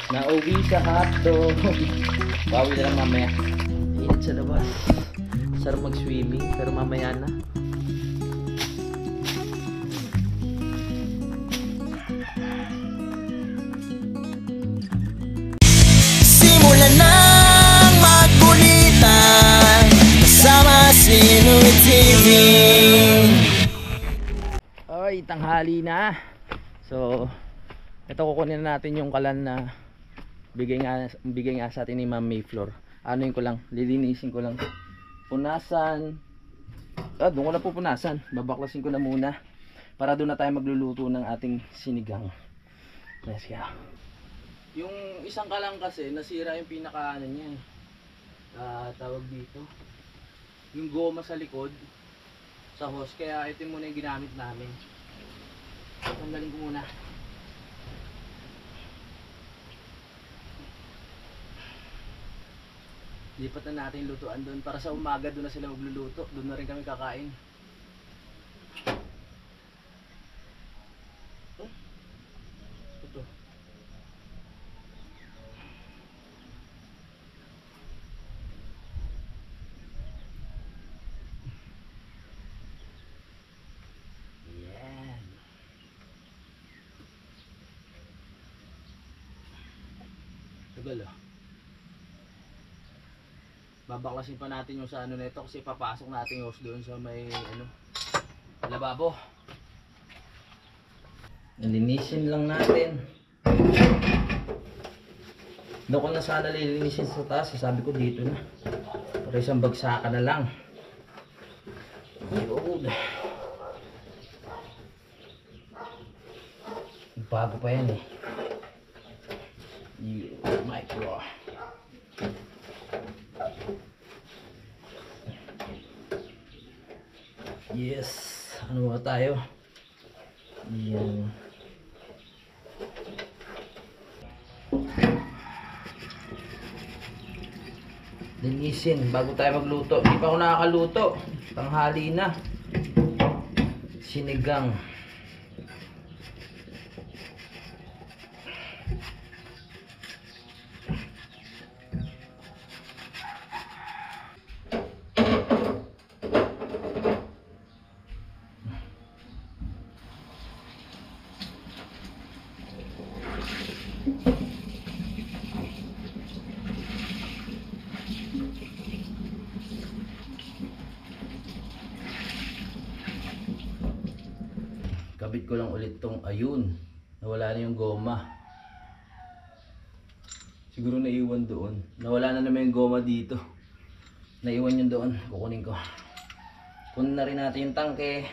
Nauwi sa hotdog. Bawi na lang mamaya. Init sa labas. Sarap mag-swimming pero mamaya na. Simulan ng magkulitan kasama si Louie TV. Ay, tanghali na. So, ito kukunin na natin yung kalan na bigay nga sa atin ni Ma'am Mayflor. Ano yun ko lang, lilinisin ko lang. Punasan. Doon ko na pupunasan. Babaklasin ko na muna. Para doon na tayo magluluto ng ating sinigang. Let's go. Yung isang kalang kasi, nasira yung pinaka ano niya. Tawag dito. Yung goma sa likod. Sa hose. Kaya ito muna yung ginamit namin. Tanggalin ko muna. Lipat na natin lutuan doon para sa umaga doon na sila magluluto. Doon na rin kami kakain. Ito. Yan. Tagal ah. Babaklasin pa natin yung sa ano nito kasi papasok natin yung hose doon sa may ano lababo. Linisin lang natin. Doon ko na sana lilinisin sa taas, sabi ko dito na. Para isang bagsakan na lang. Yun. Bago pa yan eh. Oh my God. Yes, ano ba tayo? Yan. Linisin bago tayo magluto. Hindi pa ako nakakaluto. Tanghali na. Sinigang. Kabit ko lang ulit tong ayun. Nawala na yung goma. Siguro naiwan doon. Nawala na naman yung goma dito. Naiwan yun doon. Kukunin ko. Kunin na rin natin yung tangke.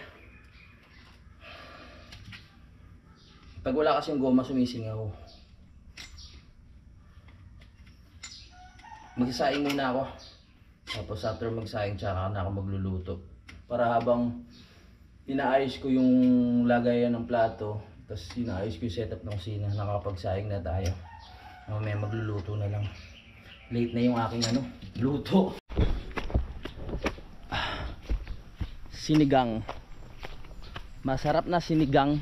Pag wala kasi yung goma, sumisingaw. Magsasaing muna ako. Tapos after magsaing, tsaka na ako magluluto. Para habang inaayos ko yung lagayan ng plato, tapos inaayos ko yung setup ng kusina, nakapagsaing na tayo. Mamaya magluluto na lang. Late na yung aking luto. Sinigang. Masarap na sinigang.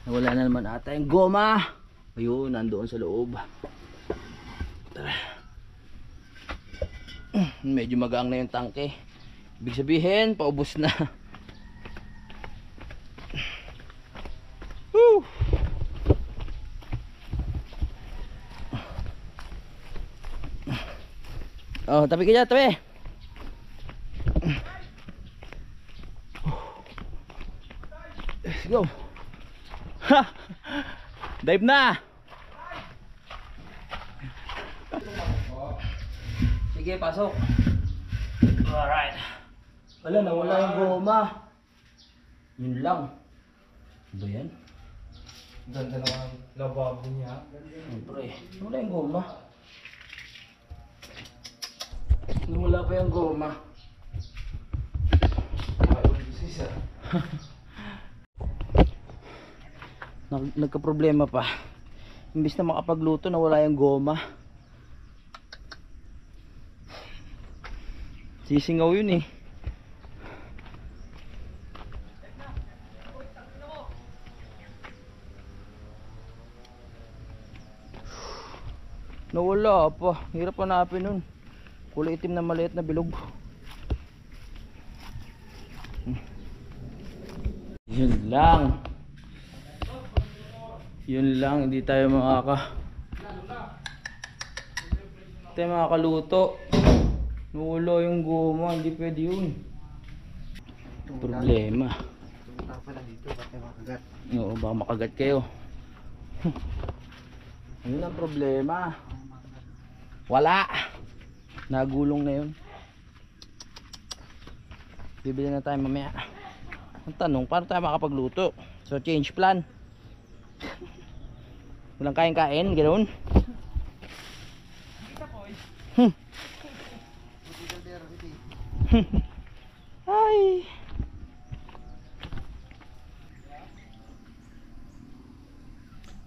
Nawala na naman ata yung goma. Ayun, nandoon sa loob. Tara. Medyo magaang na yung tangke. Ibig sabihin, paubos na. Woo! Oh, tabi ka dyan, tabi. Let's go. Ha! Dive na. Sige, pasok. Alright. Wala, nawala yung goma. Yun lang. Ba yan? Ganda naman lababo niya. Siyempre, wala yung goma. Wala pa yung goma. Nagka-problema pa. Imbis na makapagluto, nawala yung goma. Sisingaw yun eh. Nawala pa. Hirap hanapin nun. Kulay itim na maliit na bilog. Yun lang. Yun lang, hindi tayo makakaluto. Nawala yung goma, hindi pwede yun. Problema. Tumutang pala dito, ba't may makagat? Oo, baka makagat kayo. Yun ang problema. Wala. Nagulong na yun. Bibili na tayo mamaya. Ang tanong, paano tayo makapagluto? So change plan. Walang kain-kain, ganoon. Ay.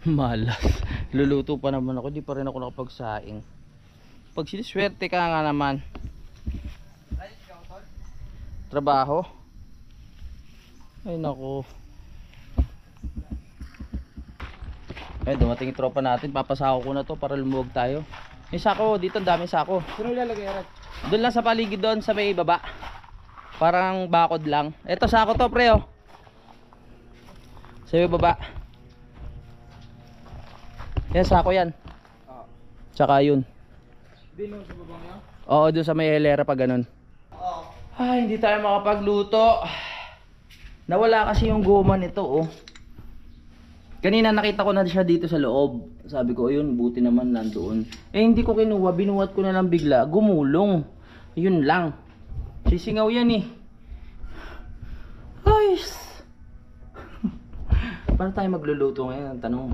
Malas. Luluto pa naman ako, di pa rin ako nakapagsaing. Pag siniswerte ka nga naman. Trabaho. Ay nako. Eh, dumating yung tropa natin. Papasako ko na to para lumuwag tayo. Yung sako, dito ang daming sako. Sino ilalagay, Rat? Doon lang sa paligid doon sa may baba. Parang bakod lang. Ito sako to, pre, oh. Sa may baba. Yan, sako yan. Oo. Tsaka yun. Di mo sa babang yan? Oo, doon sa may helera pa ganun. Oo. Ay, hindi tayo makapagluto. Nawala kasi yung goma nito, oh. Kanina nakita ko na siya dito sa loob. Sabi ko, ayun, buti naman nandoon. Eh, hindi ko kinuha. Binuhat ko na lang bigla. Gumulong. Yun lang. Sisingaw yan eh. Ay. Paano tayo magluluto ngayon? Ang tanong.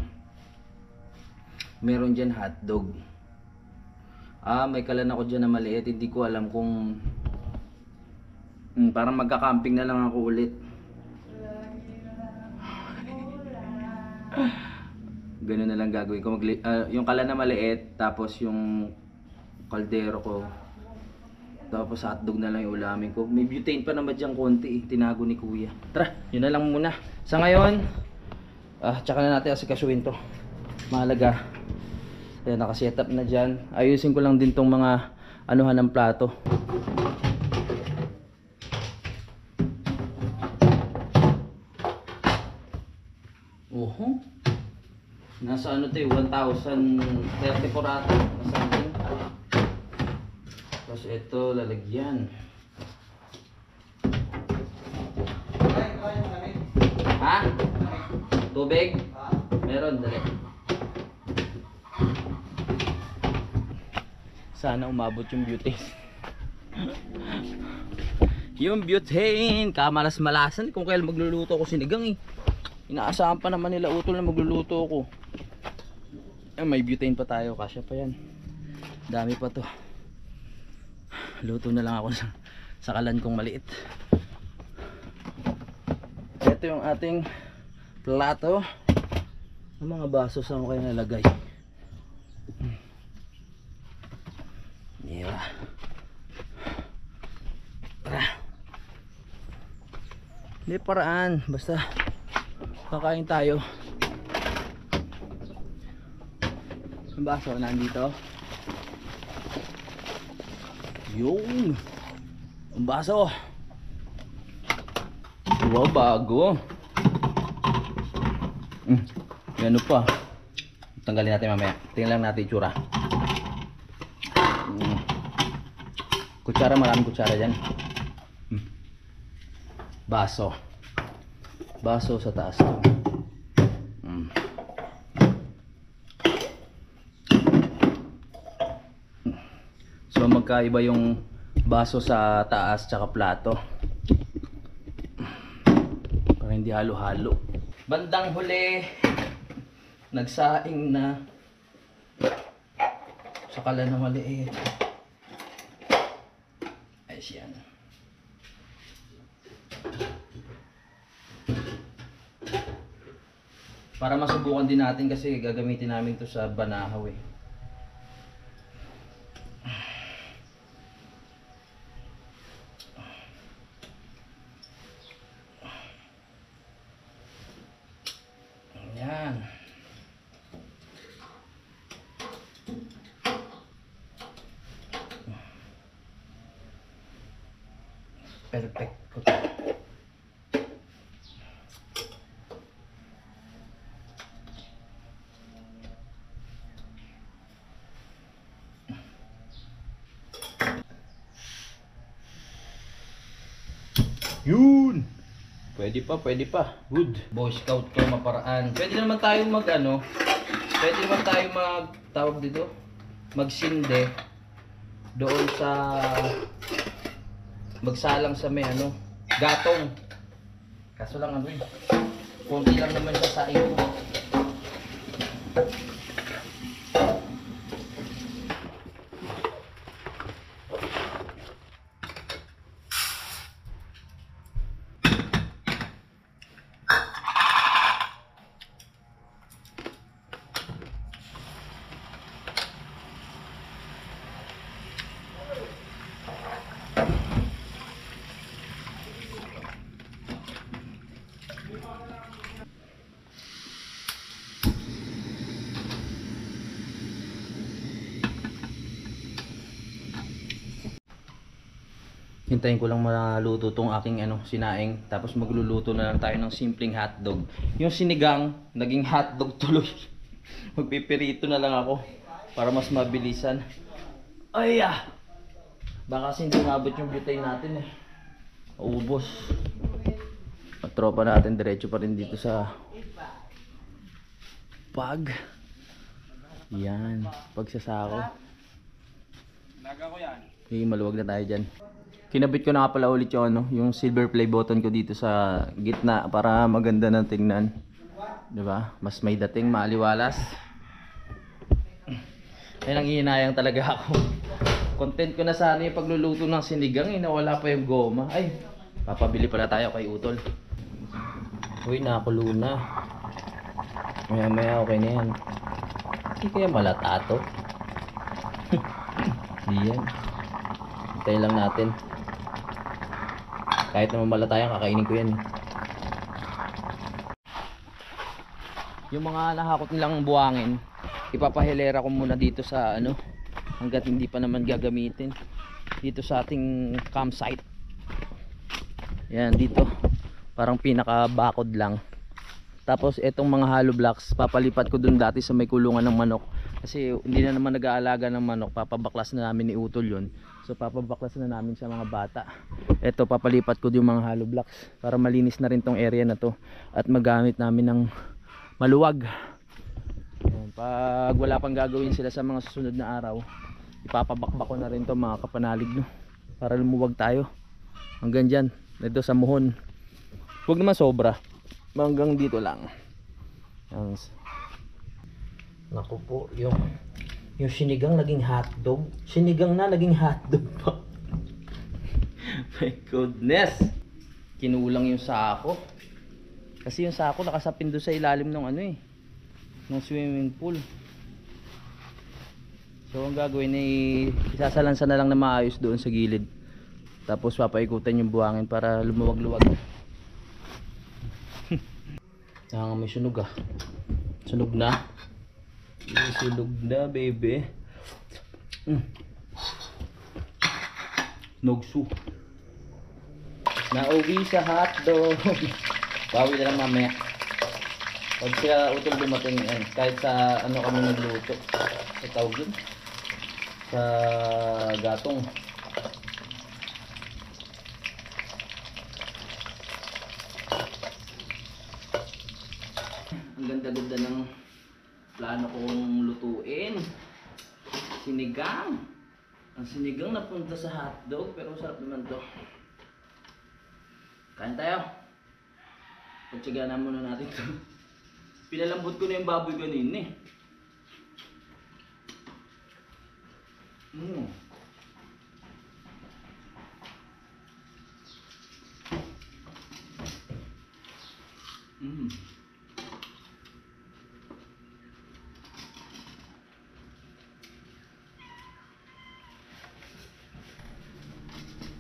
Meron dyan hotdog. May kalan ako dyan na maliit. Hindi ko alam kung parang magka-camping na lang ako ulit. Ganun na lang gagawin ko. Yung kalan na maliit, tapos yung kaldero ko, tapos hotdog na lang yung ulamin ko. May butane pa naman dyan konti eh. Tinago ni kuya. Tara, yun na lang muna. Sa ngayon, tsaka na natin asikasuhin to. Mahalaga. Ayan, nakasetup na dyan. Ayusin ko lang din tong mga anuhan ng plato. Oho. Nasa ano to eh, 1,034 ata. Something. Tapos ito, lalagyan. Ha? Tubig? Meron, dali. Sana umabot yung butane. Yung butane, kamalas-malasan kung kailan magluluto ako sinigang eh. Inaasahan pa naman nila utol na magluluto ako. May butane pa tayo, kasya pa yan. Dami pa to. Luto na lang ako sa kalan kong maliit. Ito yung ating plato. Ang mga baso saan ko kayo nalagay. Yeah. Tara. Hindi paraan, basta kakain tayo. Yung baso nandito. Yung ang baso. Wow, bago. Ano pa? Tanggalin natin mamaya. Tingnan lang natin itsura. Kutsara, maraming kutsara dyan. Baso. Baso sa taas. So magkaiba yung baso sa taas tsaka plato. Para hindi halo-halo. Bandang huli, nagsaing na sa kalan na maliit. Ayos yan. Para masubukan din natin kasi gagamitin namin to sa banahaw eh. Yan. Perfect. Yun! Pwede pa, pwede pa. Good. Boy Scout to maparaan. Pwede naman tayo pwede naman tayo tawag dito, magsinde doon sa magsalang sa may gatong. Kaso lang konti lang naman siya sa iyo. Hintayin ko lang maluto tong aking sinaing, tapos magluluto na lang tayo ng simpleng hotdog. Yung sinigang naging hotdog tuloy. Magpipirito na lang ako para mas mabilisan. Ay baka kasi hindi mabot yung butane natin ubos. At tropa natin diretso pa rin dito sa pagsasako. Laga ko yan. Maluwag na tayo dyan. Kinabit ko na nga pala ulit yung silver play button ko dito sa gitna para maganda ng tingnan. Diba? Mas may dating, maaliwalas. Ayun ang ihinayang talaga ako. Content ko na sana yung pagluluto ng sinigang, nawala pa yung goma. Ay, papabili pala tayo kay Utol. Uy, nakakulo na. Maya okay na yan. Hindi kaya malata to. Yan. Hintayin lang natin. Kahit naman malatayan, kakainin ko yan. Yung mga nahakot nilang buwangin, ipapahilera ko muna dito sa hanggat hindi pa naman gagamitin dito sa ating campsite. Yan dito, parang pinaka bakod lang. Tapos etong mga hollow blocks papalipat ko dun dati sa may kulungan ng manok, kasi hindi na naman nag-aalaga ng manok. Papabaklas na namin ni Utol yun, so papabaklas na namin sa mga bata. Eto, papalipat ko yung mga hollow blocks para malinis na rin tong area na to at magamit namin ng maluwag. Ayan, pag wala pang gagawin sila sa mga susunod na araw, ipapabakbak ko na rin to mga kapanalig para lumuwag tayo hanggang dyan dito sa muhon. Huwag naman sobra, hanggang dito lang. Ayan. Naku po, yung sinigang naging hotdog. Sinigang na naging hotdog pa. My goodness, kinulang yung sako. Kasi yung sako nakasapin doon sa ilalim ng ng swimming pool. So ang gagawin ay isasalansan na lang na maayos doon sa gilid. Tapos papaikutan yung buhangin para lumuwag-luwag. May sunog Sunog na. Sunog na, baby. Nogsu. Nauwi sa hotdog. Bawi na lang mamaya. Pag siya Utol dumating, kahit sa kami nagluto. Sa tawag yun? Sa gatong. Ang ganda-ganda ng plano kong lutuin. Sinigang. Ang sinigang napunta sa hotdog, pero sarap naman to. Kain tayo. Pagtsagaan muna natin to. Pinalambot ko na yung baboy kanina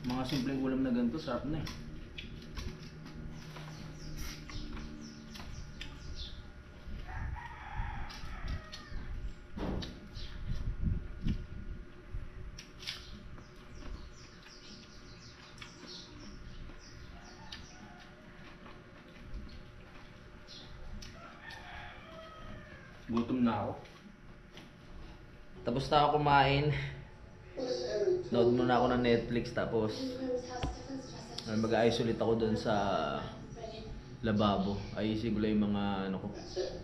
Mga simpleng ulam na ganito, sarap na Gutom na ako. Tapos na ako kumain. Nood muna ako ng Netflix tapos mag-aayos ulit ako doon sa lababo. Ayusin ko lang yung mga ano ko,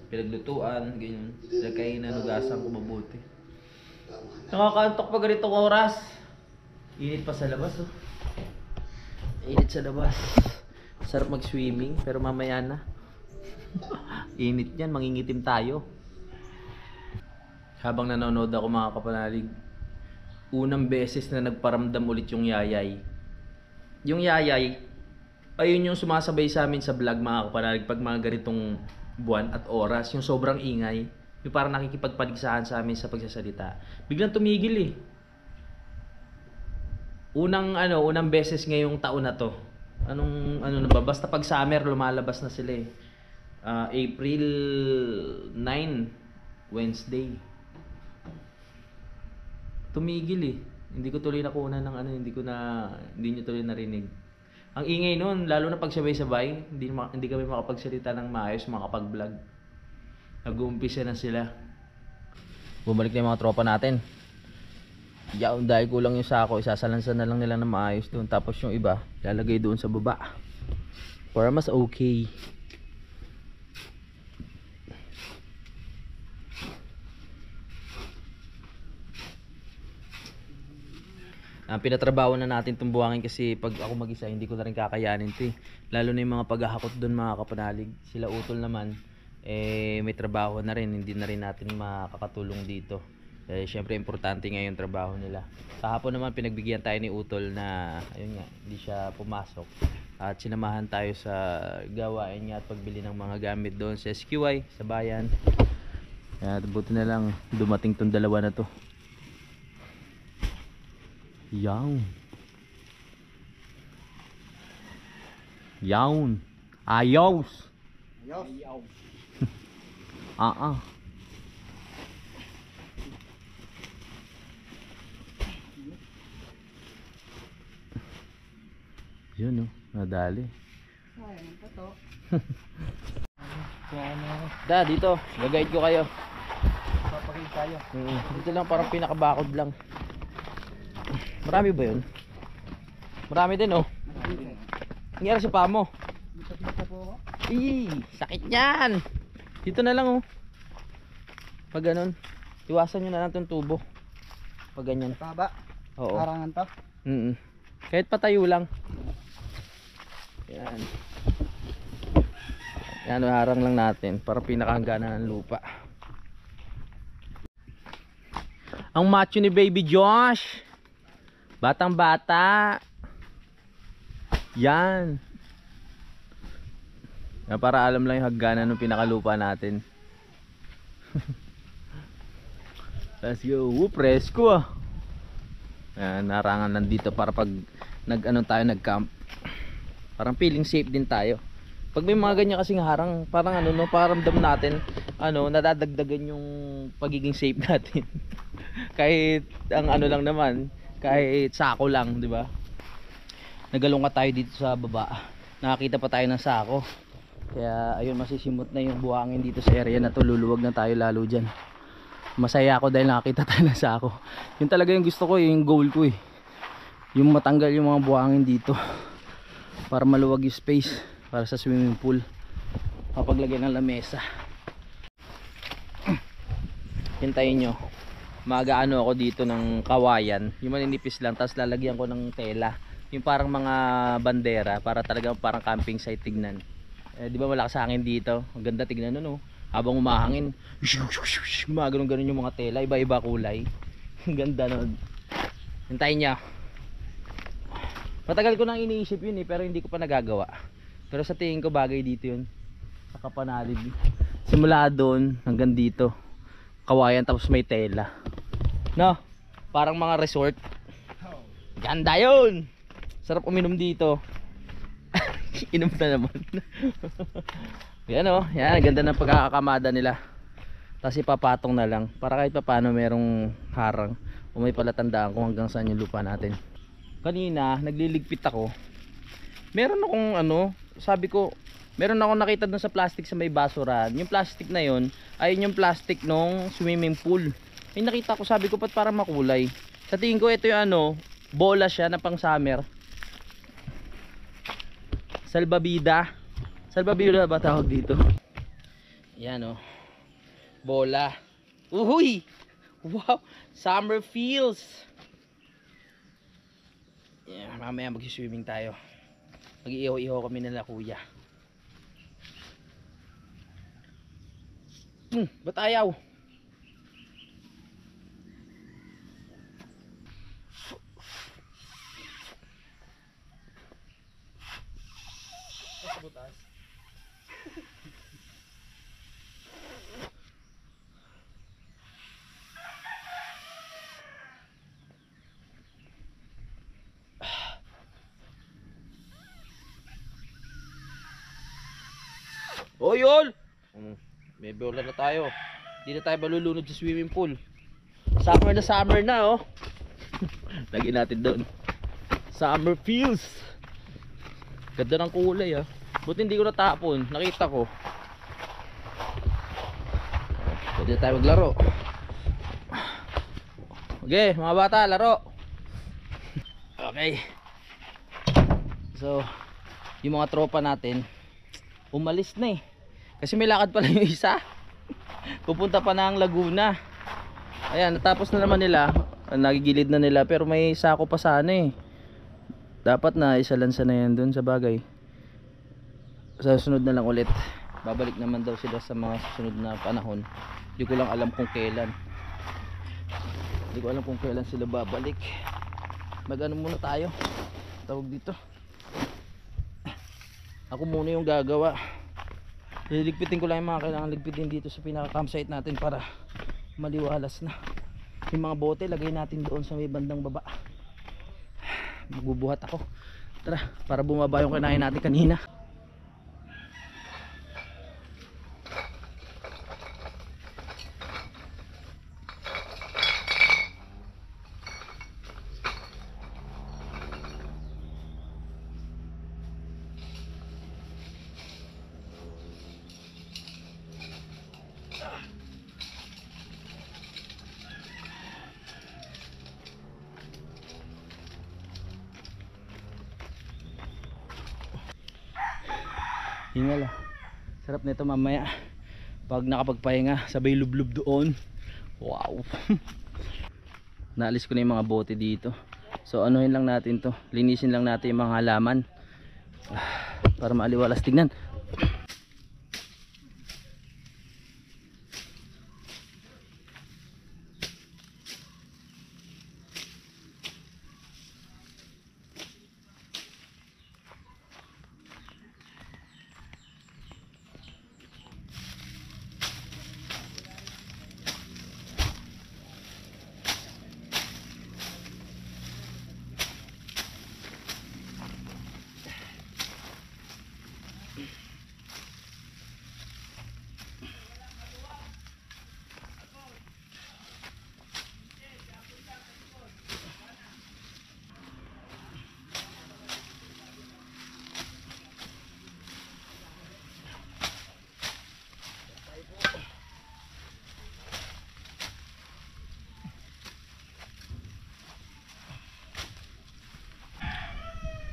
pinaglutuan, ganyan. Pinagkainan, hugasan ko mabuti. Nakakaantok pa ganitong oras. Init pa sa labas oh. Init sa labas. Sarap mag-swimming pero mamaya na. Init yan, mangingitim tayo. Habang nanonood ako mga kapanalig, unang beses na nagparamdam ulit yung yayay. Yung yayay, ayun yung sumasabay sa amin sa vlog mga kapanalig pag mga ganitong buwan at oras. Yung sobrang ingay, yung parang nakikipagpaligsahan sa amin sa pagsasalita. Biglang tumigil eh. Unang beses ngayong taon na to. Ano na ba? Basta pag summer lumalabas na sila eh. April 9, Wednesday. Tumigil eh. Hindi ko tuloy nakuha ng hindi nyo tuloy narinig. Ang ingay noon, lalo na pag sabay-sabay, hindi kami makapagsalita ng maayos, makapag-vlog. Nag-uumpisa na sila. Bumalik na yung mga tropa natin. Dahil kulang yung sako, isasalansan na lang nila ng maayos doon. Tapos yung iba, lalagay doon sa baba. Para mas okay. Pinatrabaho na natin itong buhangin kasi pag ako mag-isa hindi ko na rin kakayanin ito eh. Lalo na yung mga paghahakot doon mga kapanalig. Sila utol naman may trabaho na rin, hindi na rin natin makakatulong dito. Syempre importante nga yung trabaho nila. Kahapon naman pinagbigyan tayo ni utol na ayun nga, hindi siya pumasok. At sinamahan tayo sa gawain niya at pagbili ng mga gamit doon sa SQY, sa bayan. Kaya buti na lang dumating tong dalawa na to. Yawn. Yawn. Ayaws. Ayaw. Yun oh, nadali. Ayun pa to. Da, dito. Gagayad ko kayo. Papakita tayo. Dito lang parang pinakabakod lang. Marami ba yun? Marami din oh. Nangyari sa paa mo. Sakit yan. Dito na lang oh. Pag ganun, iwasan nyo na lang itong tubo. Pag ganyan. Taba. Oo. Karangan to. Kahit patayo lang. Yan. Yan, harang lang natin para pinakahangganan ng lupa. Ang macho ni Baby Josh. Batang bata. Yan. Para alam lang yung hagganan ng pinakalupa natin. Let's go. Presko ah. Yan, narangan nandito para pag nag-camp. Parang feeling safe din tayo. Pag may mga ganyan kasing harang, parang paramdam natin, nadadagdagan yung pagiging safe natin. Kahit ang lang naman, kahit sako lang, di ba? Nagalunga tayo dito sa baba. Nakakita pa tayo ng sako. Kaya ayun, masisimot na yung buhangin dito sa area na to. Luluwag na tayo lalo dyan. Masaya ako dahil nakakita tayo ng sako. Yun talaga yung gusto ko, yung goal ko eh. Yung matanggal yung mga buhangin dito. Para maluwag yung space para sa swimming pool. Papaglagay ng lamesa. Hintayin nyo. Mag-aano ako dito ng kawayan. Yung maninipis lang, tapos lalagyan ko ng tela. Yung parang mga bandera para talagang parang camping site tignan. Di ba malakas hangin dito? Ang ganda tignan no. Habang umahangin, gumagano-ganon yung mga tela, iba-iba kulay. Ang ganda nun. Hintayin nyo. Matagal ko nang iniisip yun eh, pero hindi ko pa nagagawa. Pero sa tingin ko bagay dito yun. Sa Kapanalig. Simula doon hanggang dito. Kawayan tapos may tela. No? Parang mga resort. Ganda yun! Sarap uminom dito. Inom na naman. Yan o. Yan, ganda ng pagkakakamada nila. Tapos ipapatong na lang. Para kahit pa paano merong harang. O may palatandaan kung hanggang saan yung lupa natin. Kanina, nagliligpit ako. Meron akong sabi ko, Meron ako nakita dun sa plastic sa may basurahan. Yung plastic na yun, ay yung plastic nung swimming pool. May nakita ko, sabi ko, pat para makulay. Sa tingin ko, ito yung ano, bola siya na pang summer. Salbabida. Salbabida ba tawag dito? Yan o. Bola. Uhuy! Wow! Summer feels! Yeah, mamaya mag-swimming tayo. Mag-iihaw-ihaw kami nila kuya. Ba't ayaw? Butas. Oh, yun! May bola na tayo. Hindi na tayo malulunod sa swimming pool. Summer na oh. Lagyan natin doon. Summer feels. Ganda ng kulay ah. Buti hindi ko natapon. Nakita ko. Pwede tayo maglaro. Okay, mga bata, laro. Okay. So, yung mga tropa natin umalis na eh. Kasi may lakad pala yung isa. Pupunta pa ng Laguna. Ayan, natapos na naman nila. Nagigilid na nila. Pero may sako pa sana eh. Dapat na isalansa na yan dun sa bagay. Sa sunod na lang ulit. Babalik naman daw sila sa mga susunod na panahon. Hindi ko lang alam kung kailan. Hindi ko alam kung kailan sila babalik. Mag-ano muna tayo. Tawag dito. Ako muna yung gagawa. Liligpitin ko lang yung mga kailangan ligpitin dito sa pinaka campsite natin para maliwalas na. Yung mga bote lagay natin doon sa may bandang baba. Magbubuhat ako. Tara, para bumaba yung kinain natin kanina. Hingal ah. Sarap nito mamaya pag nakapagpahinga, sabay lublub doon. Wow. Naalis ko na yung mga bote dito. So anuhin lang natin to, linisin lang natin yung mga halaman para maaliwalas tignan.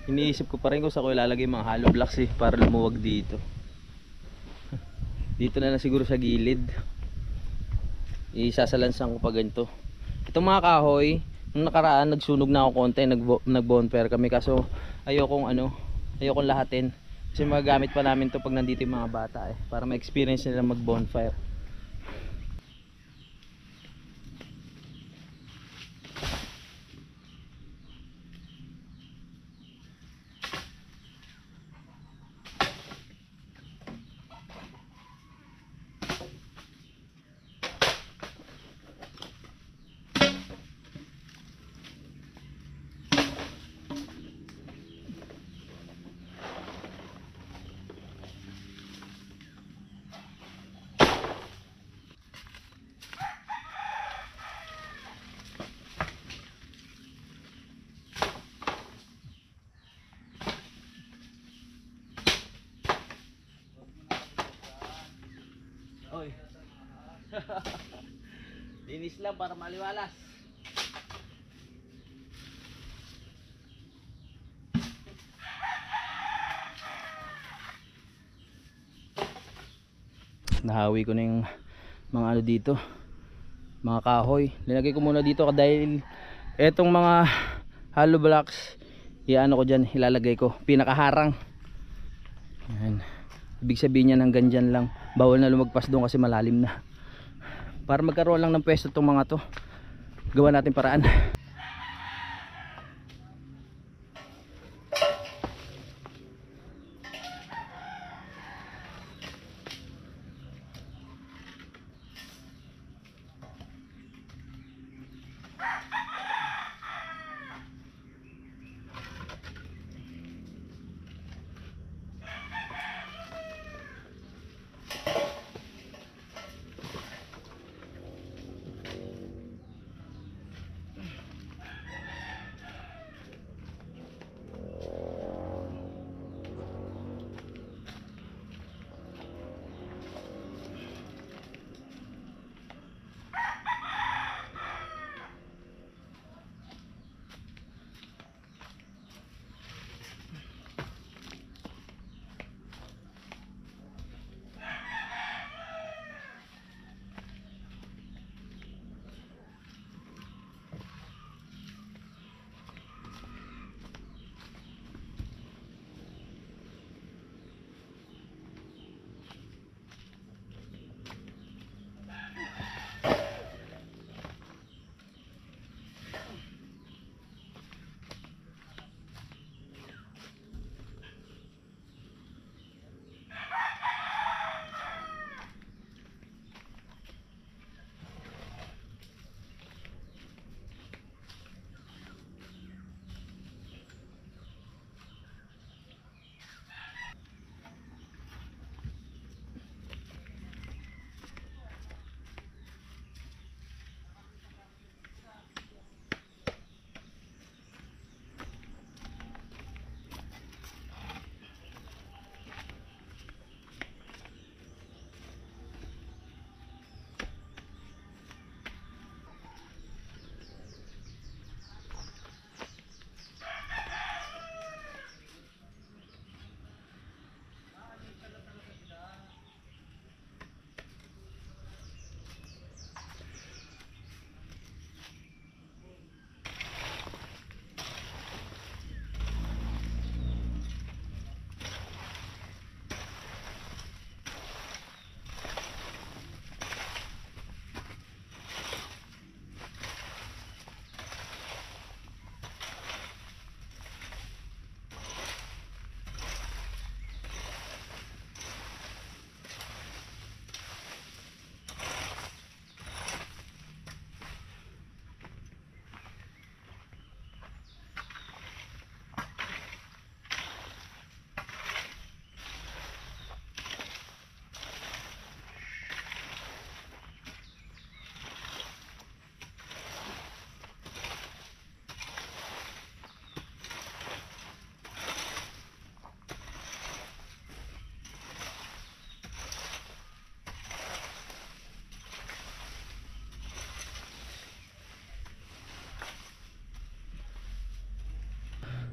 Iniisip ko pa rin kung saan ko ilalagay mga hollow blocks eh, para lumuwag dito. Dito na lang siguro sa gilid. Isasalansan ko pa ganito. Itong mga kahoy, nung nakaraan nagsunog na ako konti, nag-bonfire kami, kaso ayokong lahatin. Kasi magagamit pa namin to pag nandito yung mga bata eh, para ma-experience nila mag-bonfire. kahoy. Linis lang para maliwalas. Nahawi ko na yung mga ano dito, mga kahoy. Linagay ko muna dito dahil etong mga hollow blocks, iano ko dyan, ilalagay ko pinakaharang. Yan. Ibig sabihin niya hanggang dyan lang, bawal na lumagpas doon kasi malalim na. Para magkaroon lang ng pwesto itong mga to, gawa natin paraan.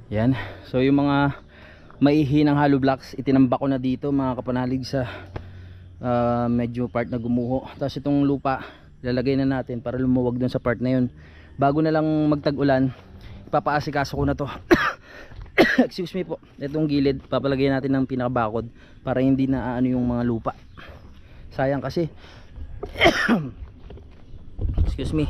Yan. So yung mga maihinang hollow blocks, itinambak ko na dito mga kapanalig sa medyo part na gumuho. Tapos itong lupa, lalagay na natin para lumuwag dun sa part na yun. Bago na lang magtag-ulan, ipapaasikaso ko na to. Excuse me po. Itong gilid, papalagay natin ng pinakabakod para hindi na ano yung mga lupa. Sayang kasi. Excuse me.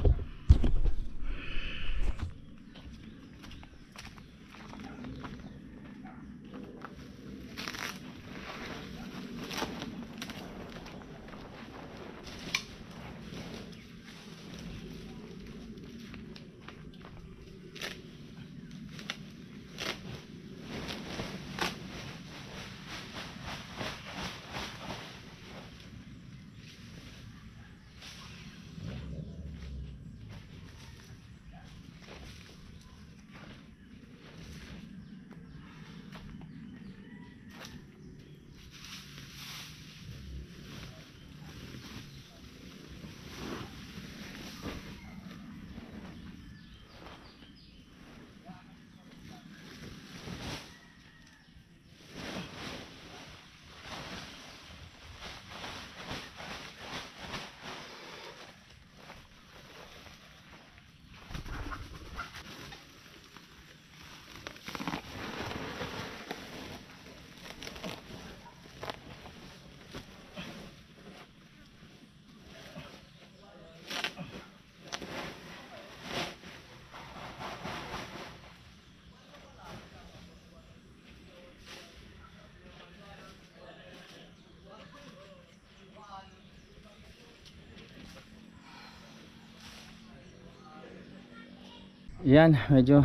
Yan, medyo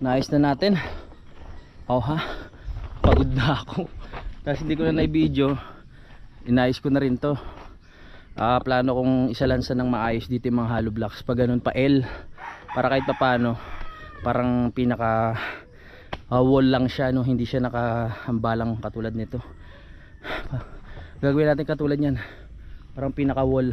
naayos na natin. Oh ha, pagod na ako. Kasi hindi ko na na-video. Inayos ko na rin to. Plano kong isalansa ng maayos dito yung mga hollow blocks. Pag ganun pa L, para kahit pa paano, parang pinaka wall lang siya, no? Hindi siya nakahambalang katulad nito. Gagawin natin katulad yan, parang pinaka wall.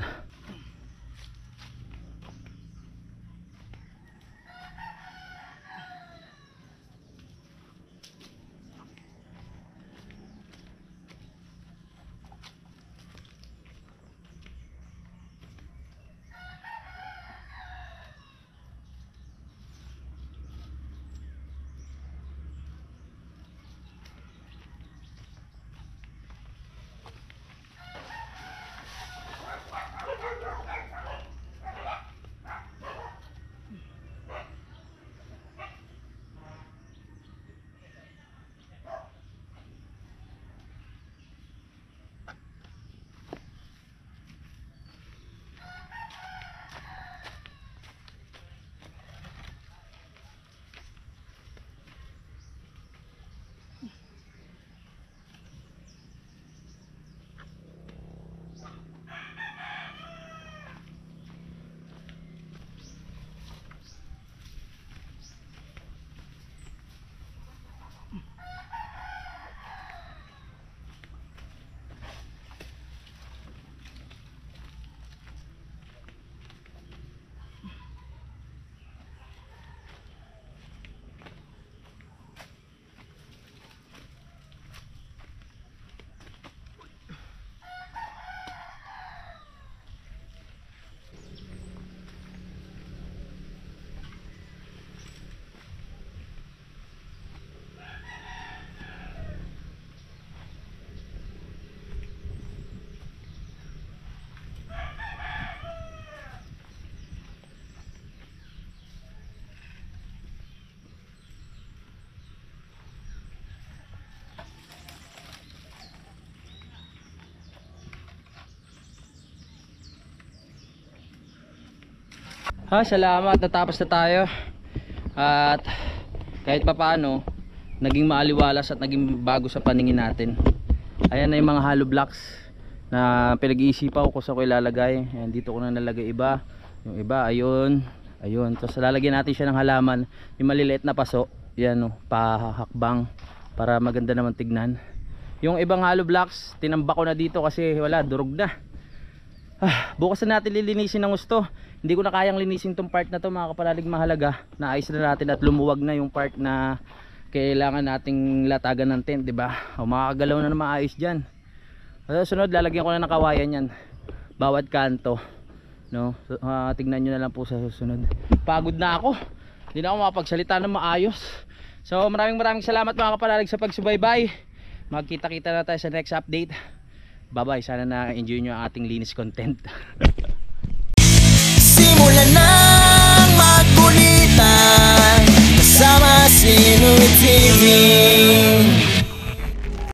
Salamat, natapos na tayo. At kahit pa paano, naging maaliwalas at naging bago sa paningin natin. Ayan na yung mga hollow blocks na pinag-iisipan ko kung saan ko ilalagay. Ayan, dito ko na nalagay iba. Yung iba, ayun. Ayun, tapos lalagyan natin siya ng halaman. Yung maliliit na paso, yan o, pahakbang para maganda naman tignan. Yung ibang hollow blocks, tinambak ko na dito kasi wala, durog na. Bukas na natin lilinisin ng gusto. Hindi ko na kayang linisin tong part na to, mga kapalalig mahalaga. Naayos na natin at lumuwag na yung part na kailangan nating latagan ng tent, diba? O makakagalaw na maayos dyan. Sunod, lalagyan ko na ng kawayan yan, bawat kanto, no? Tignan nyo na lang po sa susunod. Pagod na ako, hindi na ako makapagsalita ng maayos. So maraming salamat mga kapalalig sa pagsubaybay. Magkita-kita na tayo sa next update. Bye bye, sana na enjoy nyo ang ating linis content. Simulan ng magkulitan kasama si Inuit TV.